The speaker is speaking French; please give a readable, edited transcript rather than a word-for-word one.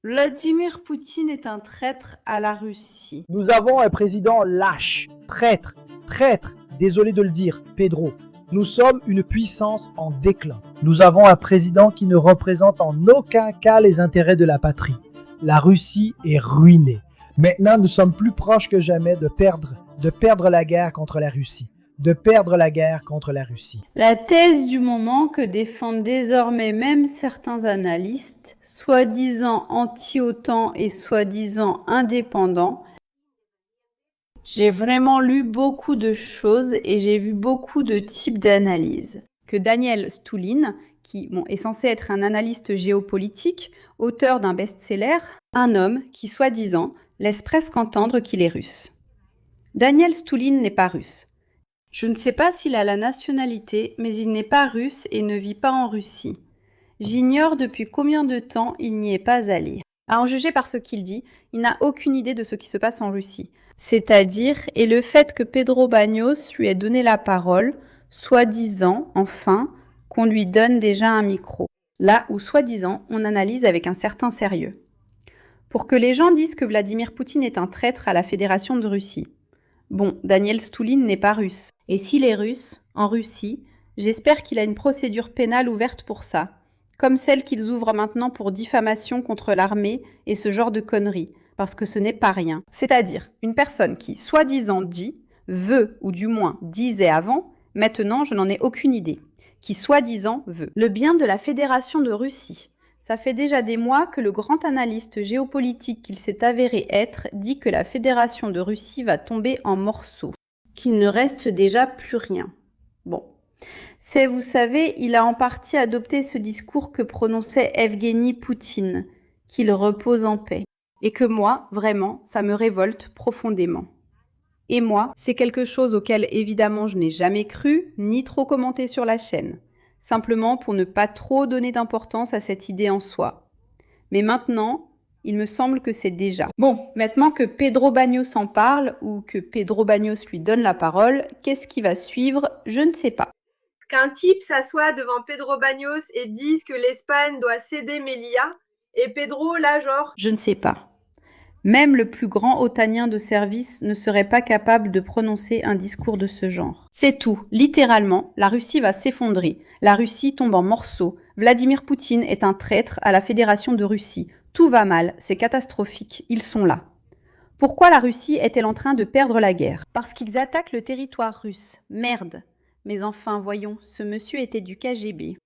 Vladimir Poutine est un traître à la Russie. Nous avons un président lâche, traître, désolé de le dire, Pedro. Nous sommes une puissance en déclin. Nous avons un président qui ne représente en aucun cas les intérêts de la patrie. La Russie est ruinée. Maintenant, nous sommes plus proches que jamais de perdre la guerre contre la Russie. La thèse du moment que défendent désormais même certains analystes, soi-disant anti-OTAN et soi-disant indépendants. J'ai vraiment lu beaucoup de choses et j'ai vu beaucoup de types d'analyses. Que Daniel Stulin, qui est censé être un analyste géopolitique, auteur d'un best-seller, un homme qui, soi-disant, laisse presque entendre qu'il est russe. Daniel Stulin n'est pas russe. Je ne sais pas s'il a la nationalité, mais il n'est pas russe et ne vit pas en Russie. J'ignore depuis combien de temps il n'y est pas allé. À en juger par ce qu'il dit, il n'a aucune idée de ce qui se passe en Russie. C'est-à-dire, et le fait que Pedro Bagnos lui ait donné la parole, soi-disant, enfin, qu'on lui donne déjà un micro. Là où, soi-disant, on analyse avec un certain sérieux. Pour que les gens disent que Vladimir Poutine est un traître à la Fédération de Russie. Bon, Daniel Stulin n'est pas russe. Et s'il est russe, en Russie, j'espère qu'il a une procédure pénale ouverte pour ça, comme celle qu'ils ouvrent maintenant pour diffamation contre l'armée et ce genre de conneries, parce que ce n'est pas rien. C'est-à-dire, une personne qui, soi-disant, dit, veut, ou du moins disait avant, maintenant je n'en ai aucune idée, qui, soi-disant, veut le bien de la Fédération de Russie. Ça fait déjà des mois que le grand analyste géopolitique qu'il s'est avéré être dit que la Fédération de Russie va tomber en morceaux, qu'il ne reste déjà plus rien. Bon. C'est, vous savez, il a en partie adopté ce discours que prononçait Evgeny Poutine, qu'il repose en paix. Et que moi, vraiment, ça me révolte profondément. Et moi, c'est quelque chose auquel évidemment je n'ai jamais cru, ni trop commenté sur la chaîne. Simplement pour ne pas trop donner d'importance à cette idée en soi. Mais maintenant, il me semble que c'est déjà. Bon, maintenant que Pedro Bagnos en parle, ou que Pedro Bagnos lui donne la parole, qu'est-ce qui va suivre? Je ne sais pas. Qu'un type s'assoie devant Pedro Bagnos et dise que l'Espagne doit céder Melilla, et Pedro, là, genre... Je ne sais pas. Même le plus grand otanien de service ne serait pas capable de prononcer un discours de ce genre. C'est tout. Littéralement, la Russie va s'effondrer. La Russie tombe en morceaux. Vladimir Poutine est un traître à la Fédération de Russie. Tout va mal, c'est catastrophique, ils sont là. Pourquoi la Russie est-elle en train de perdre la guerre? Parce qu'ils attaquent le territoire russe. Merde. Mais enfin, voyons, ce monsieur était du KGB.